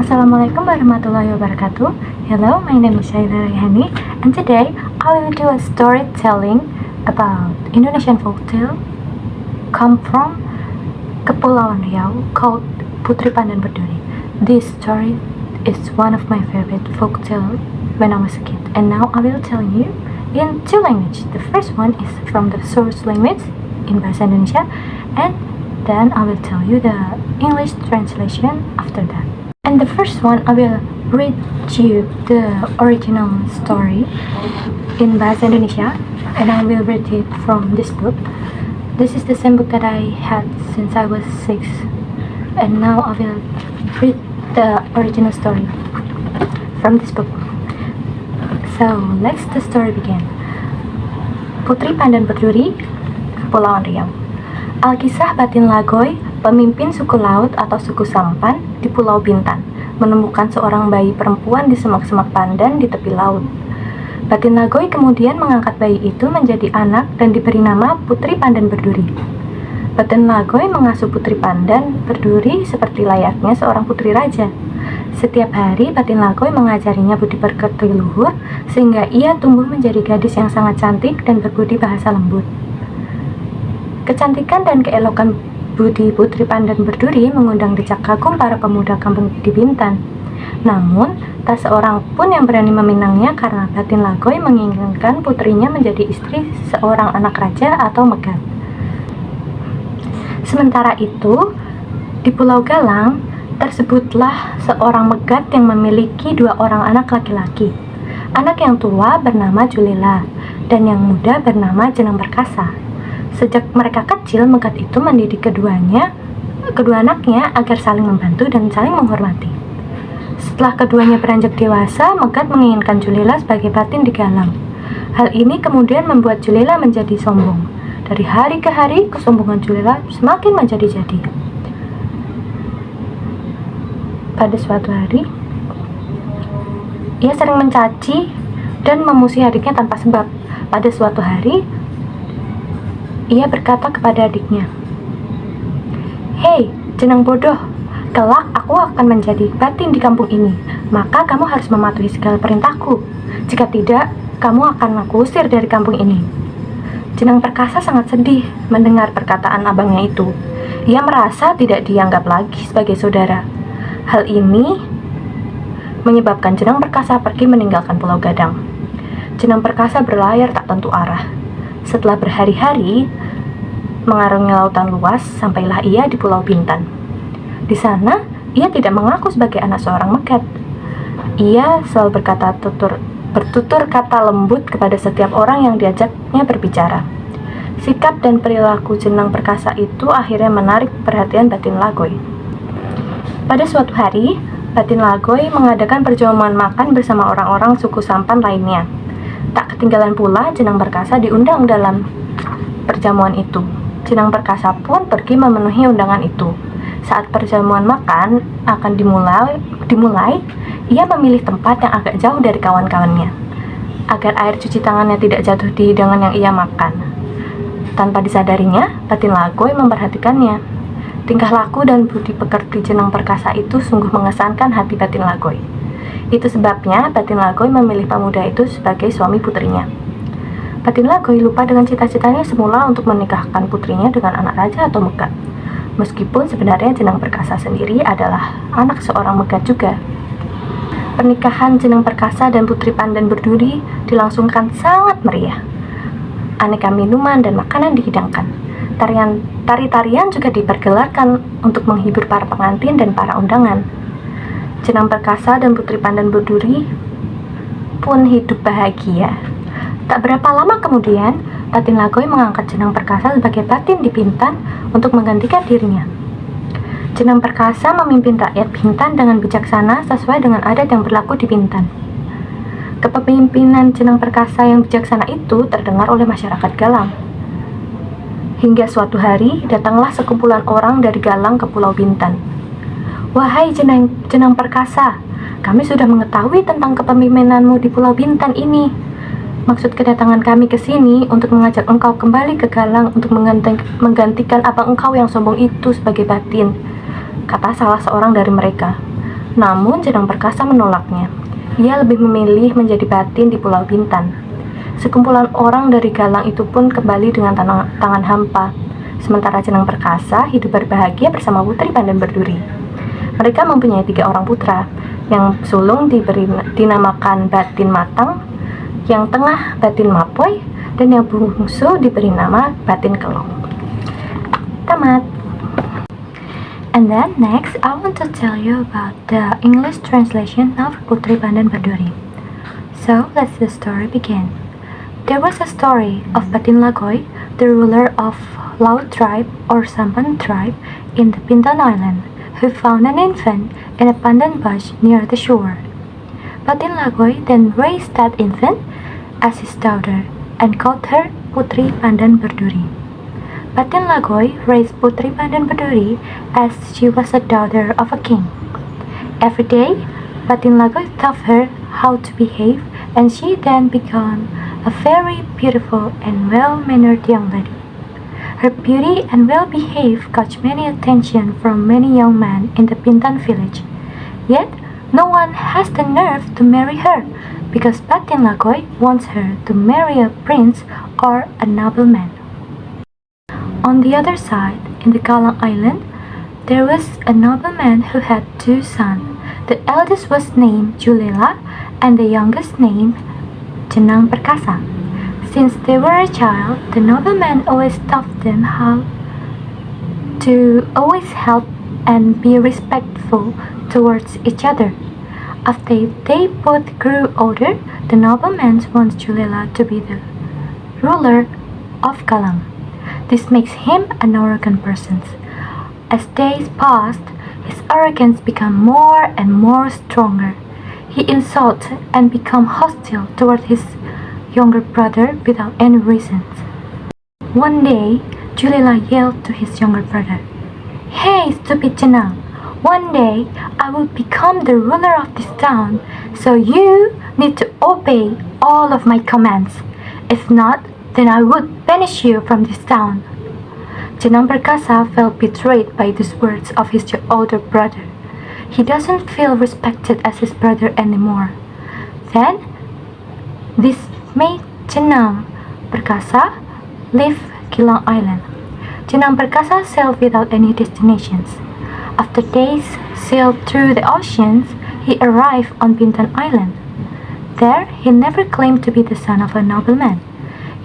Assalamualaikum warahmatullahi wabarakatuh. Hello, my name is Syaira Rayhani, and today I will do a storytelling about Indonesian folktale come from Kepulauan Riau called Putri Pandan Berduri. This story is one of my favorite folktale when I was a kid, and now I will tell you in two languages. The first one is from the source language in Bahasa Indonesia, and then I will tell you the English translation after that. And the first one, I will read you the original story in Bahasa Indonesia, and I will read it from this book. This is the same book that I had since I was 6, and now I will read the original story from this book. So, let's the story begin. Putri Pandan Berduri, Kepulauan Riau. Alkisah Batin Lagoy, pemimpin suku laut atau suku Sampan di Pulau Bintan, menemukan seorang bayi perempuan di semak-semak pandan di tepi laut. Batin Lagoy kemudian mengangkat bayi itu menjadi anak dan diberi nama Putri Pandan Berduri. Batin Lagoy mengasuh Putri Pandan Berduri seperti layaknya seorang putri raja. Setiap hari Batin Lagoy mengajarinya budi pekerti luhur sehingga ia tumbuh menjadi gadis yang sangat cantik dan berbudi bahasa lembut. Kecantikan dan keelokan budi Putri Pandan Berduri mengundang decak kagum para pemuda kampung di Bintan. Namun, tak seorang pun yang berani meminangnya karena Batin Lagoy menginginkan putrinya menjadi istri seorang anak raja atau megat. Sementara itu, di Pulau Galang, tersebutlah seorang megat yang memiliki 2 orang anak laki-laki. Anak yang tua bernama Julela, dan yang muda bernama Jenang Perkasa. Sejak mereka kecil, megat itu mendidik kedua anaknya agar saling membantu dan saling menghormati. Setelah keduanya beranjak dewasa, megat menginginkan Julela sebagai batin di Galang. Hal ini kemudian membuat Julela menjadi sombong. Dari hari ke hari, kesombongan Julela semakin menjadi-jadi. Pada suatu hari, ia sering mencaci dan memusuhi adiknya tanpa sebab. Pada suatu hari, ia berkata kepada adiknya, "Hei, jenang bodoh, kelak aku akan menjadi batin di kampung ini, maka kamu harus mematuhi segala perintahku. Jika tidak, kamu akan aku usir dari kampung ini." Jenang Perkasa sangat sedih mendengar perkataan abangnya itu. Ia merasa tidak dianggap lagi sebagai saudara. Hal ini menyebabkan Jenang Perkasa pergi meninggalkan Pulau Gadang. Jenang Perkasa berlayar tak tentu arah. Setelah berhari-hari mengarungi lautan luas, sampailah ia di Pulau Bintan. Di sana, ia tidak mengaku sebagai anak seorang megat. Ia selalu bertutur kata lembut kepada setiap orang yang diajaknya berbicara. Sikap dan perilaku Jenang Perkasa itu akhirnya menarik perhatian Batin Lagoy. Pada suatu hari, Batin Lagoy mengadakan perjamuan makan bersama orang-orang suku Sampan lainnya. Tak ketinggalan pula, Jenang Perkasa diundang dalam perjamuan itu. Jenang Perkasa pun pergi memenuhi undangan itu. Saat perjamuan makan akan dimulai, ia memilih tempat yang agak jauh dari kawan-kawannya, agar air cuci tangannya tidak jatuh di hidangan yang ia makan. Tanpa disadarinya, Batin Lagoy memperhatikannya. Tingkah laku dan budi pekerti Jenang Perkasa itu sungguh mengesankan hati Batin Lagoy. Itu sebabnya Batin Lagoy memilih pemuda itu sebagai suami putrinya. Batin Lagoy lupa dengan cita-citanya semula untuk menikahkan putrinya dengan anak raja atau megat. Meskipun sebenarnya Jenang Perkasa sendiri adalah anak seorang megat juga. Pernikahan Jenang Perkasa dan Putri Pandan Berduri dilangsungkan sangat meriah. Aneka minuman dan makanan dihidangkan. Tari-tarian juga dipergelarkan untuk menghibur para pengantin dan para undangan. Jenang Perkasa dan Putri Pandan Berduri pun hidup bahagia. Tak berapa lama kemudian, Batin Lagoy mengangkat Jenang Perkasa sebagai batin di Bintan untuk menggantikan dirinya. Jenang Perkasa memimpin rakyat Bintan dengan bijaksana sesuai dengan adat yang berlaku di Bintan. Kepemimpinan Jenang Perkasa yang bijaksana itu terdengar oleh masyarakat Galang. Hingga suatu hari, datanglah sekumpulan orang dari Galang ke Pulau Bintan. "Wahai Jenang Perkasa, kami sudah mengetahui tentang kepemimpinanmu di Pulau Bintan ini. Maksud kedatangan kami ke sini untuk mengajak engkau kembali ke Galang untuk menggantikan abang engkau yang sombong itu sebagai batin," kata salah seorang dari mereka. Namun Jenang Perkasa menolaknya. Ia lebih memilih menjadi batin di Pulau Bintan. Sekumpulan orang dari Galang itu pun kembali dengan tangan hampa. Sementara Jenang Perkasa hidup berbahagia bersama Putri Pandan Berduri. Mereka mempunyai 3 orang putra. Yang sulung dinamakan Batin Matang, yang tengah Batin Mapoy, dan yang bungsu diberi nama Batin Kelong. Tamat. And then next, I want to tell you about the English translation of Putri Pandan Berduri. So, let's the story begin. There was a story of Batin Lagoy, the ruler of Lao tribe or Sampan tribe in the Bintan Island, who found an infant in a pandan bush near the shore. Batin Lagoy then raised that infant as his daughter and called her Putri Pandan Berduri. Batin Lagoy raised Putri Pandan Berduri as she was a daughter of a king. Every day, Batin Lagoy taught her how to behave, and she then became a very beautiful and well-mannered young lady. Her beauty and well-behaved caught many attention from many young men in the Bintan village. Yet, no one has the nerve to marry her, because Batin Lagoy wants her to marry a prince or a nobleman. On the other side, in the Galang Island, there was a nobleman who had 2 sons. The eldest was named Julela and the youngest named Jenang Perkasa. Since they were a child, the nobleman always taught them how to always help and be respectful towards each other. After they both grew older, the nobleman wants Julela to be the ruler of Galang. This makes him an arrogant person. As days passed, his arrogance became more and more stronger. He insulted and became hostile toward his younger brother without any reasons. One day, Julela yelled to his younger brother, "Hey, stupid Jenang! One day I will become the ruler of this town, so you need to obey all of my commands. If not, then I would banish you from this town." Jenang Perkasa felt betrayed by these words of his older brother. He doesn't feel respected as his brother anymore. Then, this made Jenang Perkasa leave Galang Island. Jenang Perkasa sailed without any destinations. After days sailed through the oceans, he arrived on Bintan Island. There, he never claimed to be the son of a nobleman.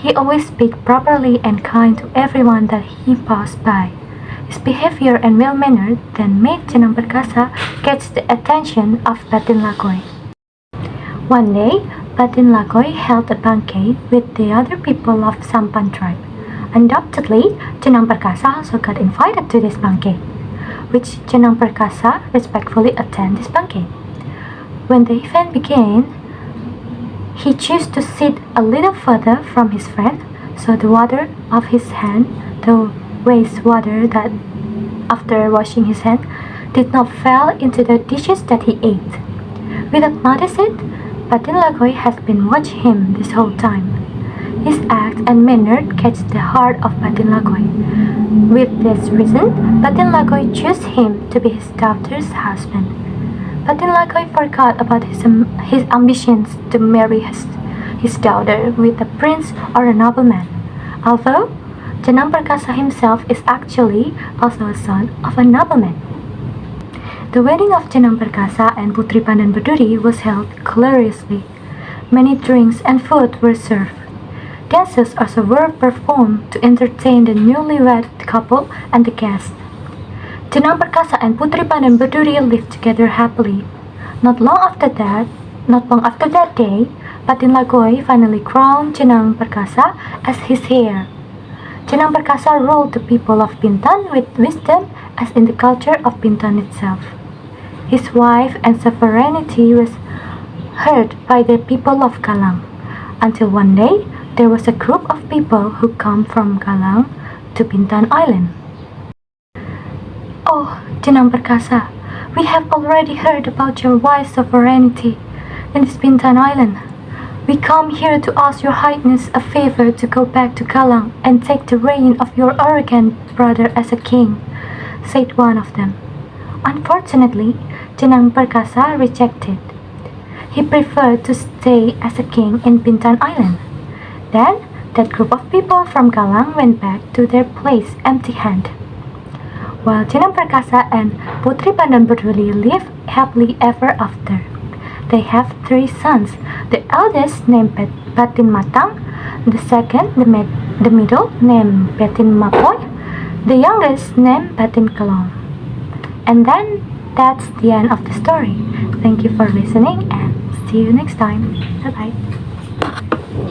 He always spoke properly and kind to everyone that he passed by. His behavior and well-mannered then made Jenang Perkasa catch the attention of Batin Lagoy. One day, Batin Lagoy held a banquet with the other people of Sampan tribe. Undoubtedly, Jenang Perkasa also got invited to this banquet, which Jenang Perkasa respectfully attended this banquet. When the event began, he chose to sit a little further from his friend, so the water of his hand, the wastewater that after washing his hand, did not fall into the dishes that he ate. Without noticing it, Batin Lagoy has been watching him this whole time. His act and manner catch the heart of Batin Lagoy. With this reason, Batin Lagoy chose him to be his daughter's husband. Batin Lagoy forgot about his ambitions to marry his daughter with a prince or a nobleman, although Jenang Perkasa himself is actually also a son of a nobleman. The wedding of Jenang Perkasa and Putri Pandan Berduri was held gloriously. Many drinks and food were served. Dances also were performed to entertain the newlywed couple and the guests. Jenang Perkasa and Putri Pandan Berduri lived together happily. Not long after that day, Batin Lagoy finally crowned Jenang Perkasa as his heir. Jenang Perkasa ruled the people of Bintan with wisdom as in the culture of Bintan itself. His wife and sovereignty was heard by the people of Galang, until one day there was a group of people who come from Galang to Bintan Island. "Oh, Jenang Perkasa, we have already heard about your wife's sovereignty in this Bintan Island. We come here to ask your highness a favor to go back to Galang and take the reign of your arrogant brother as a king," said one of them. Unfortunately, Jenang Perkasa rejected. He preferred to stay as a king in Bintan Island. Then, that group of people from Galang went back to their place empty-handed. While Jenang Perkasa and Putri Pandan Berduli live happily ever after. They have 3 sons. The eldest named Batin Matang, the second, the middle, named Batin Mapoy, the youngest named Batin Kelong. And then that's the end of the story. Thank you for listening and see you next time. Bye bye.